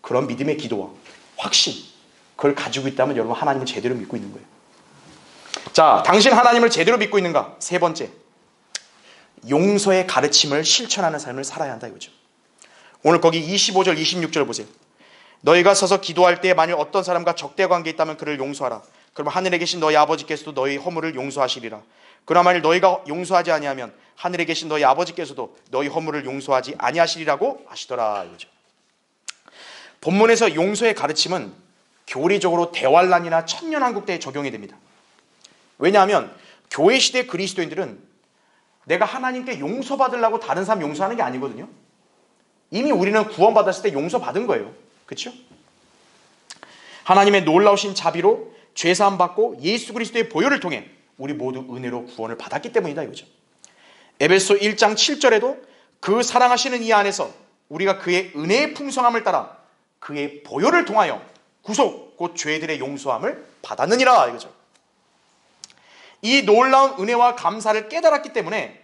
그런 믿음의 기도와 확신, 그걸 가지고 있다면 여러분 하나님을 제대로 믿고 있는 거예요. 자, 당신 하나님을 제대로 믿고 있는가? 세 번째, 용서의 가르침을 실천하는 삶을 살아야 한다 이거죠. 오늘 거기 25절 26절 보세요. 너희가 서서 기도할 때 만일 어떤 사람과 적대 관계 있다면 그를 용서하라. 그러면 하늘에 계신 너희 아버지께서도 너희 허물을 용서하시리라. 그러나 만일 너희가 용서하지 아니하면 하늘에 계신 너희 아버지께서도 너희 허물을 용서하지 아니하시리라고 하시더라 이거죠. 본문에서 용서의 가르침은 교리적으로 대환란이나 천년왕국 때에 적용이 됩니다. 왜냐하면 교회 시대 그리스도인들은 내가 하나님께 용서받으려고 다른 사람 용서하는 게 아니거든요. 이미 우리는 구원받았을 때 용서받은 거예요. 그렇죠? 하나님의 놀라우신 자비로 죄사함 받고 예수 그리스도의 보혈을 통해 우리 모두 은혜로 구원을 받았기 때문이다 이거죠. 에베소 1장 7절에도 그 사랑하시는 이 안에서 우리가 그의 은혜의 풍성함을 따라 그의 보혈을 통하여 구속 곧 죄들의 용서함을 받았느니라 이거죠. 이 놀라운 은혜와 감사를 깨달았기 때문에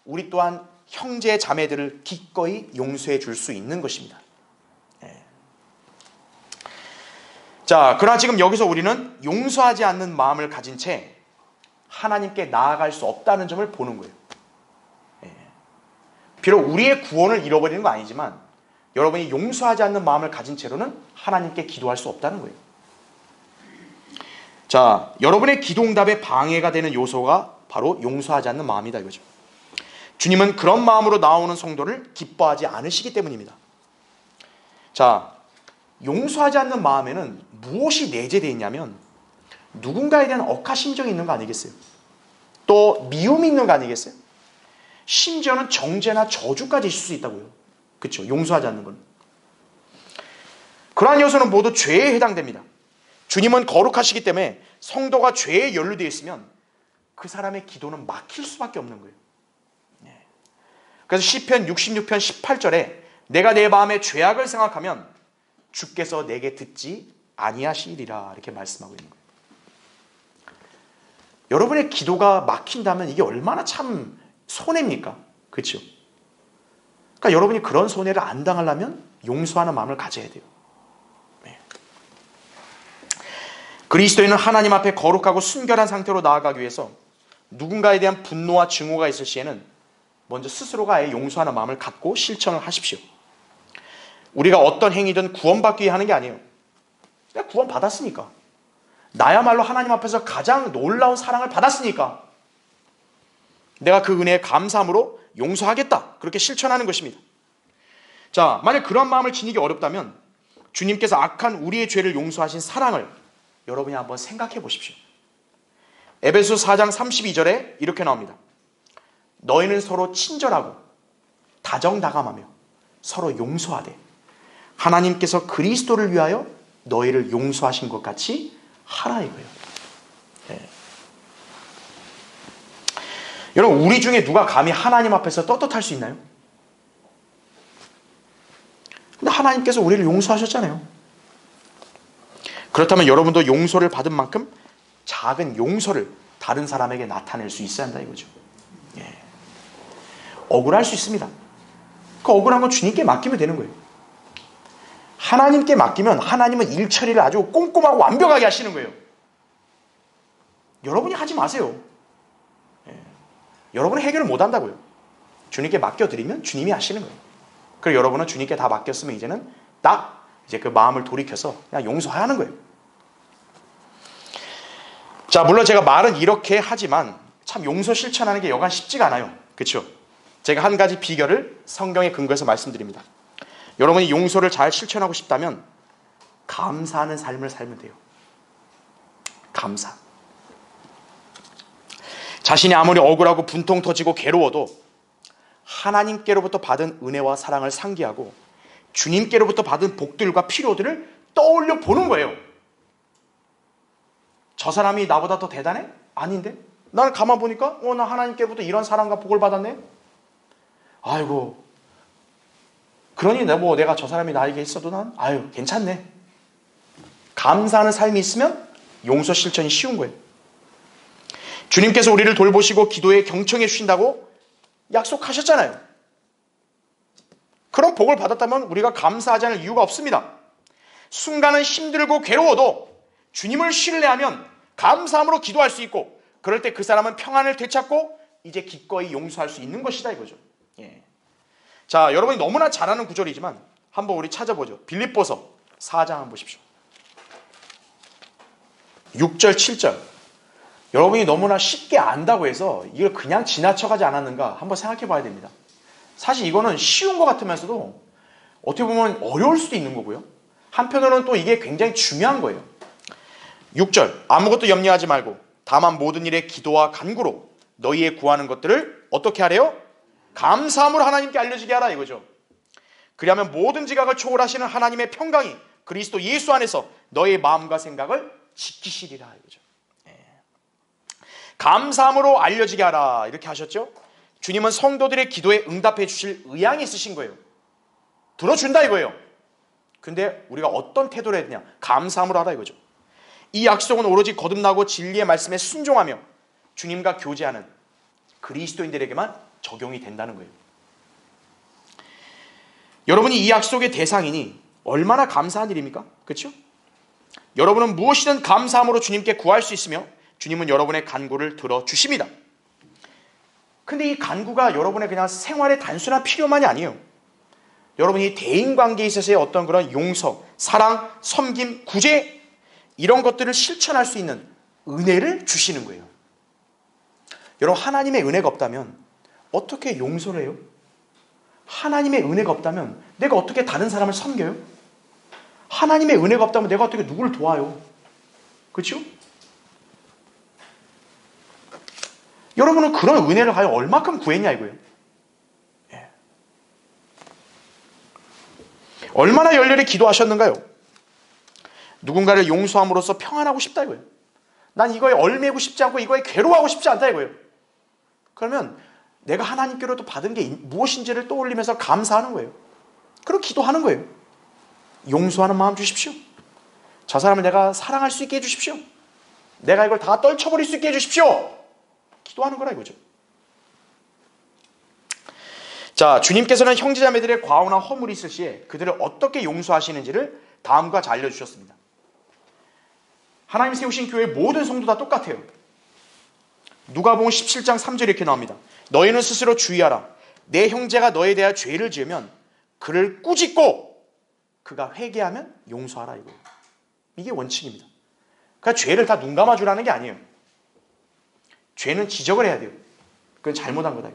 우리 또한 형제 자매들을 기꺼이 용서해 줄 수 있는 것입니다. 자, 그러나 지금 여기서 우리는 용서하지 않는 마음을 가진 채 하나님께 나아갈 수 없다는 점을 보는 거예요. 비록 우리의 구원을 잃어버리는 거 아니지만 여러분이 용서하지 않는 마음을 가진 채로는 하나님께 기도할 수 없다는 거예요. 자, 여러분의 기도 응답에 방해가 되는 요소가 바로 용서하지 않는 마음이다 이거죠. 주님은 그런 마음으로 나오는 성도를 기뻐하지 않으시기 때문입니다. 자, 용서하지 않는 마음에는 무엇이 내재되어 있냐면 누군가에 대한 억하심정이 있는 거 아니겠어요? 또 미움이 있는 거 아니겠어요? 심지어는 정죄나 저주까지 있을 수 있다고요. 그렇죠? 용서하지 않는 건. 그러한 요소는 모두 죄에 해당됩니다. 주님은 거룩하시기 때문에 성도가 죄에 연루되어 있으면 그 사람의 기도는 막힐 수밖에 없는 거예요. 그래서 시편 66편 18절에 내가 내 마음에 죄악을 생각하면 주께서 내게 듣지 아니하시리라 이렇게 말씀하고 있는 거예요. 여러분의 기도가 막힌다면 이게 얼마나 참 손해입니까? 그렇죠? 그러니까 여러분이 그런 손해를 안 당하려면 용서하는 마음을 가져야 돼요. 그리스도인은 하나님 앞에 거룩하고 순결한 상태로 나아가기 위해서 누군가에 대한 분노와 증오가 있을 시에는 먼저 스스로가 아예 용서하는 마음을 갖고 실천을 하십시오. 우리가 어떤 행위든 구원받기 위해 하는 게 아니에요. 내가 구원받았으니까. 나야말로 하나님 앞에서 가장 놀라운 사랑을 받았으니까. 내가 그 은혜에 감사함으로 용서하겠다. 그렇게 실천하는 것입니다. 자, 만약 그런 마음을 지니기 어렵다면 주님께서 악한 우리의 죄를 용서하신 사랑을 여러분이 한번 생각해 보십시오. 에베소 4장 32절에 이렇게 나옵니다. 너희는 서로 친절하고 다정다감하며 서로 용서하되 하나님께서 그리스도를 위하여 너희를 용서하신 것 같이 하라 이거예요. 네. 여러분, 우리 중에 누가 감히 하나님 앞에서 떳떳할 수 있나요? 근데 하나님께서 우리를 용서하셨잖아요. 그렇다면 여러분도 용서를 받은 만큼 작은 용서를 다른 사람에게 나타낼 수 있어야 한다 이거죠. 예. 억울할 수 있습니다. 그 억울한 건 주님께 맡기면 되는 거예요. 하나님께 맡기면 하나님은 일 처리를 아주 꼼꼼하고 완벽하게 하시는 거예요. 여러분이 하지 마세요. 예. 여러분은 해결을 못 한다고요. 주님께 맡겨드리면 주님이 하시는 거예요. 그리고 여러분은 주님께 다 맡겼으면 이제는 딱 이제 그 마음을 돌이켜서 그냥 용서하는 거예요. 자, 물론 제가 말은 이렇게 하지만 참 용서 실천하는 게 여간 쉽지가 않아요. 그렇죠? 제가 한 가지 비결을 성경에 근거해서 말씀드립니다. 여러분이 용서를 잘 실천하고 싶다면 감사하는 삶을 살면 돼요. 감사. 자신이 아무리 억울하고 분통 터지고 괴로워도 하나님께로부터 받은 은혜와 사랑을 상기하고 주님께로부터 받은 복들과 필요들을 떠올려 보는 거예요. 저 사람이 나보다 더 대단해? 아닌데? 나는 가만 보니까 나 하나님께로부터 이런 사랑과 복을 받았네? 아이고, 그러니 내가 저 사람이 나에게 있어도 난 괜찮네. 감사하는 삶이 있으면 용서 실천이 쉬운 거예요. 주님께서 우리를 돌보시고 기도에 경청해 주신다고 약속하셨잖아요. 그런 복을 받았다면 우리가 감사하지 않을 이유가 없습니다. 순간은 힘들고 괴로워도 주님을 신뢰하면 감사함으로 기도할 수 있고, 그럴 때 그 사람은 평안을 되찾고 이제 기꺼이 용서할 수 있는 것이다 이거죠. 예. 자, 여러분이 너무나 잘 아는 구절이지만 한번 우리 찾아보죠. 빌립보서 4장 한번 보십시오. 6절 7절. 여러분이 너무나 쉽게 안다고 해서 이걸 그냥 지나쳐가지 않았는가 한번 생각해 봐야 됩니다. 사실 이거는 쉬운 것 같으면서도 어떻게 보면 어려울 수도 있는 거고요. 한편으로는 또 이게 굉장히 중요한 거예요. 6절. 아무것도 염려하지 말고 다만 모든 일에 기도와 간구로 너희의 구하는 것들을 어떻게 하래요? 감사함으로 하나님께 알려지게 하라 이거죠. 그리하면 모든 지각을 초월하시는 하나님의 평강이 그리스도 예수 안에서 너희의 마음과 생각을 지키시리라 이거죠. 감사함으로 알려지게 하라 이렇게 하셨죠. 주님은 성도들의 기도에 응답해 주실 의향이 있으신 거예요. 들어준다 이거예요. 근데 우리가 어떤 태도를 해야 되냐? 감사함으로 하라 이거죠. 이 약속은 오로지 거듭나고 진리의 말씀에 순종하며 주님과 교제하는 그리스도인들에게만 적용이 된다는 거예요. 여러분이 이 약속의 대상이니 얼마나 감사한 일입니까? 그렇죠? 여러분은 무엇이든 감사함으로 주님께 구할 수 있으며 주님은 여러분의 간구를 들어주십니다. 근데 이 간구가 여러분의 그냥 생활의 단순한 필요만이 아니에요. 여러분이 대인관계에 있어서의 어떤 그런 용서, 사랑, 섬김, 구제 이런 것들을 실천할 수 있는 은혜를 주시는 거예요. 여러분, 하나님의 은혜가 없다면 어떻게 용서를 해요? 하나님의 은혜가 없다면 내가 어떻게 다른 사람을 섬겨요? 하나님의 은혜가 없다면 내가 어떻게 누구를 도와요? 그렇죠? 여러분은 그런 은혜를 과연 얼마큼 구했냐 이거예요. 예. 얼마나 열렬히 기도하셨는가요? 누군가를 용서함으로써 평안하고 싶다 이거예요. 난 이거에 얽매고 싶지 않고 이거에 괴로워하고 싶지 않다 이거예요. 그러면 내가 하나님께로부터 받은 게 무엇인지를 떠올리면서 감사하는 거예요. 그리고 기도하는 거예요. 용서하는 마음 주십시오. 저 사람을 내가 사랑할 수 있게 해주십시오. 내가 이걸 다 떨쳐버릴 수 있게 해주십시오. 기도하는 거라 이거죠. 자, 주님께서는 형제자매들의 과오나 허물이 있을 시에 그들을 어떻게 용서하시는지를 다음과 같이 알려주셨습니다. 하나님 세우신 교회의 모든 성도 다 똑같아요. 누가복음 17장 3절 이렇게 나옵니다. 너희는 스스로 주의하라. 내 형제가 너에 대하여 죄를 지으면 그를 꾸짖고 그가 회개하면 용서하라 이거. 이게 원칙입니다. 그러니까 죄를 다 눈 감아주라는 게 아니에요. 죄는 지적을 해야 돼요. 그건 잘못한 거다.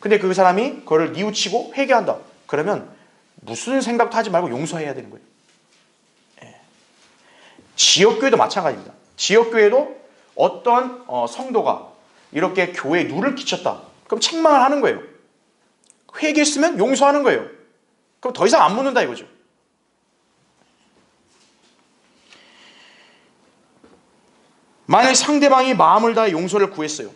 근데 그 사람이 그걸 뉘우치고 회개한다. 그러면 무슨 생각도 하지 말고 용서해야 되는 거예요. 예. 지역교회도 마찬가지입니다. 지역교회도 어떤 성도가 이렇게 교회에 누를 끼쳤다. 그럼 책망을 하는 거예요. 회개했으면 용서하는 거예요. 그럼 더 이상 안 묻는다 이거죠. 만약 상대방이 마음을 다해 용서를 구했어요.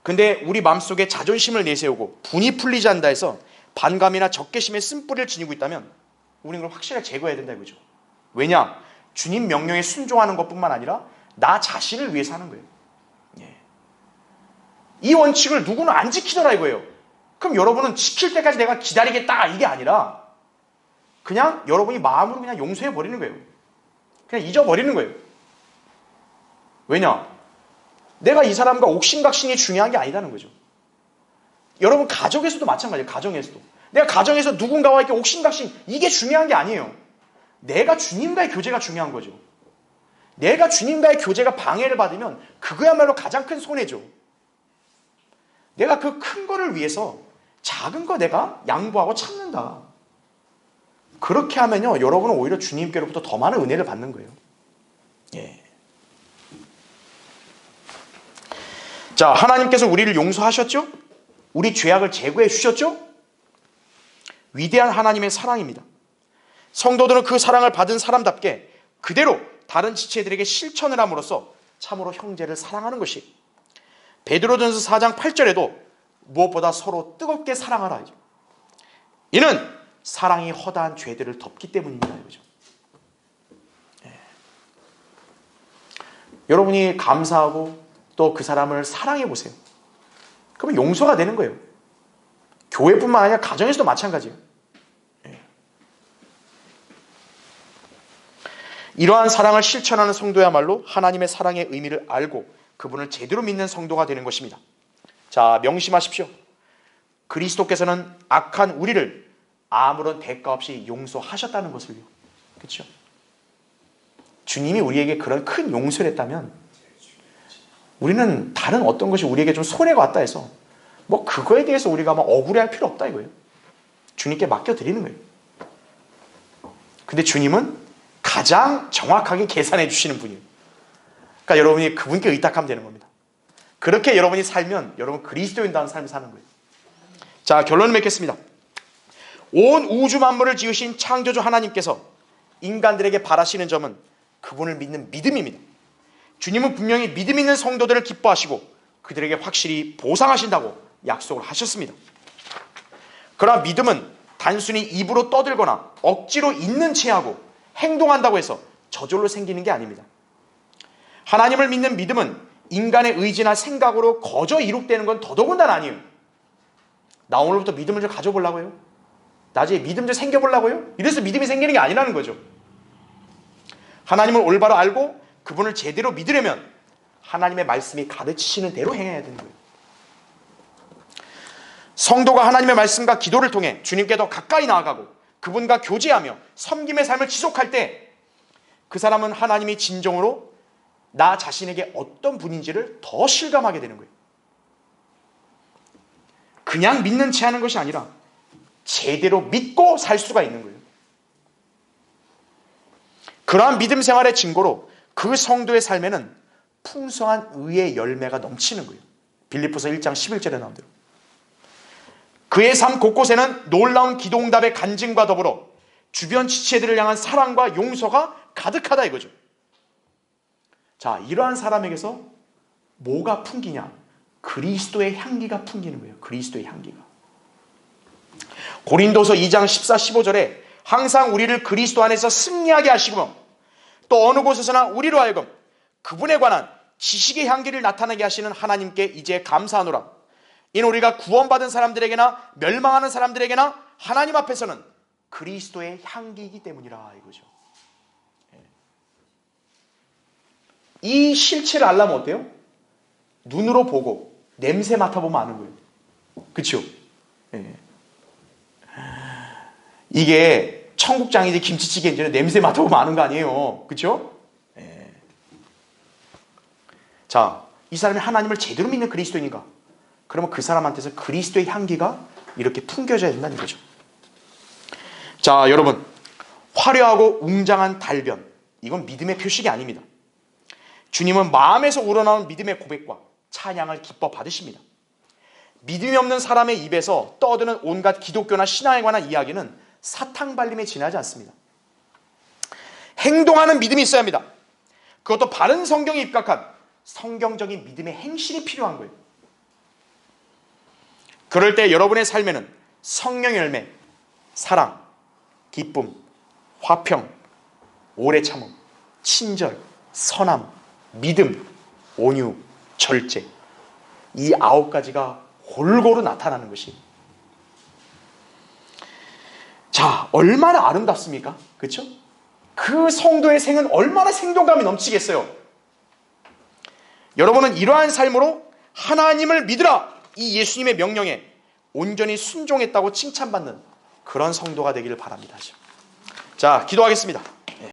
근데 우리 마음속에 자존심을 내세우고 분이 풀리지 않는다 해서 반감이나 적개심의 쓴뿌리를 지니고 있다면 우리는 그걸 확실하게 제거해야 된다 이거죠. 왜냐? 주님 명령에 순종하는 것뿐만 아니라 나 자신을 위해서 하는 거예요. 예. 이 원칙을 누구는 안 지키더라 이거예요. 그럼 여러분은 지킬 때까지 내가 기다리겠다 이게 아니라 그냥 여러분이 마음으로 그냥 용서해 버리는 거예요. 그냥 잊어버리는 거예요. 왜냐? 내가 이 사람과 옥신각신이 중요한 게 아니라는 거죠. 여러분 가정에서도 마찬가지예요. 가정에서도. 내가 가정에서 누군가와 이렇게 옥신각신 이게 중요한 게 아니에요. 내가 주님과의 교제가 중요한 거죠. 내가 주님과의 교제가 방해를 받으면 그거야말로 가장 큰 손해죠. 내가 그 큰 거를 위해서 작은 거 내가 양보하고 참는다. 그렇게 하면요, 여러분은 오히려 주님께로부터 더 많은 은혜를 받는 거예요. 예. 자, 하나님께서 우리를 용서하셨죠? 우리 죄악을 제거해 주셨죠? 위대한 하나님의 사랑입니다. 성도들은 그 사랑을 받은 사람답게 그대로 다른 지체들에게 실천을 함으로써 참으로 형제를 사랑하는 것이 베드로전서 4장 8절에도 무엇보다 서로 뜨겁게 사랑하라. 이는 사랑이 허다한 죄들을 덮기 때문입니다. 그죠? 예. 여러분이 감사하고 또 그 사람을 사랑해 보세요. 그러면 용서가 되는 거예요. 교회뿐만 아니라 가정에서도 마찬가지예요. 예. 이러한 사랑을 실천하는 성도야말로 하나님의 사랑의 의미를 알고 그분을 제대로 믿는 성도가 되는 것입니다. 자, 명심하십시오. 그리스도께서는 악한 우리를 아무런 대가 없이 용서하셨다는 것을요. 그렇죠? 주님이 우리에게 그런 큰 용서를 했다면 우리는 다른 어떤 것이 우리에게 좀 손해가 왔다 해서 뭐 그거에 대해서 우리가 막 억울해할 필요 없다 이거예요. 주님께 맡겨드리는 거예요. 근데 주님은 가장 정확하게 계산해 주시는 분이에요. 그러니까 여러분이 그분께 의탁하면 되는 겁니다. 그렇게 여러분이 살면 여러분 그리스도인다운 삶을 사는 거예요. 자, 결론을 맺겠습니다. 온 우주 만물을 지으신 창조주 하나님께서 인간들에게 바라시는 점은 그분을 믿는 믿음입니다. 주님은 분명히 믿음 있는 성도들을 기뻐하시고 그들에게 확실히 보상하신다고 약속을 하셨습니다. 그러나 믿음은 단순히 입으로 떠들거나 억지로 있는 채 하고 행동한다고 해서 저절로 생기는 게 아닙니다. 하나님을 믿는 믿음은 인간의 의지나 생각으로 거저 이룩되는 건 더더군다나 아니에요. 나 오늘부터 믿음을 좀 가져보려고요? 나중에 믿음 좀 생겨보려고요? 이래서 믿음이 생기는 게 아니라는 거죠. 하나님을 올바로 알고 그분을 제대로 믿으려면 하나님의 말씀이 가르치시는 대로 행해야 되는 거예요. 성도가 하나님의 말씀과 기도를 통해 주님께 더 가까이 나아가고 그분과 교제하며 섬김의 삶을 지속할 때 그 사람은 하나님이 진정으로 나 자신에게 어떤 분인지를 더 실감하게 되는 거예요. 그냥 믿는 채 하는 것이 아니라 제대로 믿고 살 수가 있는 거예요. 그러한 믿음 생활의 증거로 그 성도의 삶에는 풍성한 의의 열매가 넘치는 거예요. 빌립보서 1장 11절에 나온 대로. 그의 삶 곳곳에는 놀라운 기도응답의 간증과 더불어 주변 지체들을 향한 사랑과 용서가 가득하다 이거죠. 자, 이러한 사람에게서 뭐가 풍기냐? 그리스도의 향기가 풍기는 거예요. 그리스도의 향기가. 고린도서 2장 14, 15절에 항상 우리를 그리스도 안에서 승리하게 하시고 또 어느 곳에서나 우리로 하여금 그분에 관한 지식의 향기를 나타나게 하시는 하나님께 이제 감사하노라. 이는 우리가 구원받은 사람들에게나 멸망하는 사람들에게나 하나님 앞에서는 그리스도의 향기이기 때문이라 이거죠. 이 실체를 알려면 어때요? 눈으로 보고 냄새 맡아보면 아는 거예요. 그렇죠? 예. 이게 청국장인지 김치찌개인지 냄새 맡아보면 아는 거 아니에요. 그렇죠? 예. 자, 이 사람이 하나님을 제대로 믿는 그리스도인인가? 그러면 그 사람한테서 그리스도의 향기가 이렇게 풍겨져야 된다는 거죠. 자, 여러분, 화려하고 웅장한 달변, 이건 믿음의 표식이 아닙니다. 주님은 마음에서 우러나오는 믿음의 고백과 찬양을 기뻐 받으십니다. 믿음이 없는 사람의 입에서 떠드는 온갖 기독교나 신앙에 관한 이야기는 사탕발림에 지나지 않습니다. 행동하는 믿음이 있어야 합니다. 그것도 바른 성경에 입각한 성경적인 믿음의 행실이 필요한 거예요. 그럴 때 여러분의 삶에는 성령의 열매, 사랑, 기쁨, 화평, 오래 참음, 친절, 선함, 믿음, 온유, 절제, 이 9가지가 골고루 나타나는 것이, 자, 얼마나 아름답습니까? 그렇죠? 그 성도의 생은 얼마나 생동감이 넘치겠어요. 여러분은 이러한 삶으로 하나님을 믿으라, 이 예수님의 명령에 온전히 순종했다고 칭찬받는 그런 성도가 되기를 바랍니다. 자, 기도하겠습니다.